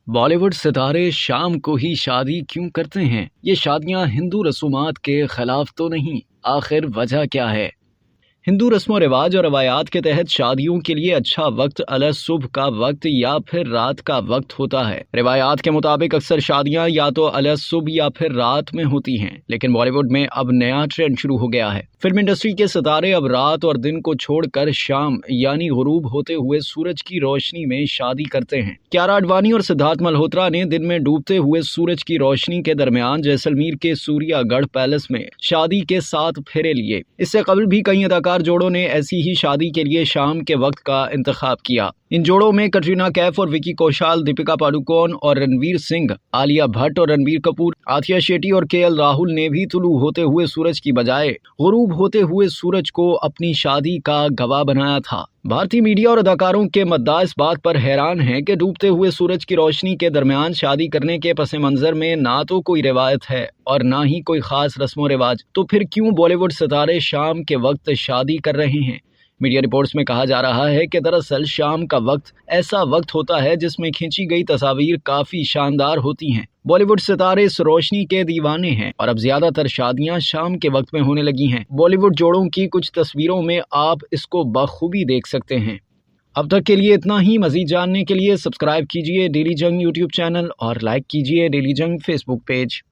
बॉलीवुड सितारे शाम को ही शादी क्यों करते हैं? ये शादियां हिंदू रसूमात के खिलाफ तो नहीं? आखिर वजह क्या है? हिंदू रस्मों रिवाज और रवायात के तहत शादियों के लिए अच्छा वक्त अलग सुबह का वक्त या फिर रात का वक्त होता है। रिवायात के मुताबिक अक्सर शादियां या तो अलग सुबह या फिर रात में होती हैं, लेकिन बॉलीवुड में अब नया ट्रेंड शुरू हो गया है। फिल्म इंडस्ट्री के सितारे अब रात और दिन को छोड़कर शाम यानी गुरूब होते हुए सूरज की रोशनी में शादी करते हैं। कियारा आडवाणी और सिद्धार्थ मल्होत्रा ने दिन में डूबते हुए सूरज की रोशनी के दरमियान जैसलमेर के सूर्यागढ़ पैलेस में शादी के 7 फेरे लिए। इससे कबल भी कई अदाकार जोड़ों ने ऐसी ही शादी के लिए शाम के वक्त का इंतखाब किया। इन जोड़ों में कटरीना कैफ और विकी कौशल, दीपिका पादुकोण और रणवीर सिंह, आलिया भट्ट और रणबीर कपूर, आथिया शेट्टी और केएल राहुल ने भी तुलू होते हुए सूरज की बजाय गुरूब होते हुए सूरज को अपनी शादी का गवाह बनाया था। भारतीय मीडिया और अदाकारों के मद्दाह इस बात पर हैरान हैं कि डूबते हुए सूरज की रोशनी के दरमियान शादी करने के पस मंजर में ना तो कोई रिवायत है और ना ही कोई खास रस्मो रिवाज, तो फिर क्यों बॉलीवुड सितारे शाम के वक्त शादी कर रहे हैं? मीडिया रिपोर्ट्स में कहा जा रहा है कि दरअसल शाम का वक्त ऐसा वक्त होता है जिसमें खींची गई तस्वीर काफी शानदार होती हैं। बॉलीवुड सितारे इस रोशनी के दीवाने हैं और अब ज्यादातर शादियां शाम के वक्त में होने लगी हैं। बॉलीवुड जोड़ों की कुछ तस्वीरों में आप इसको बखूबी देख सकते हैं। अब तक के लिए इतना ही। मजीद जानने के लिए सब्सक्राइब कीजिए डेली जंग यूट्यूब चैनल और लाइक कीजिए डेली जंग फेसबुक पेज।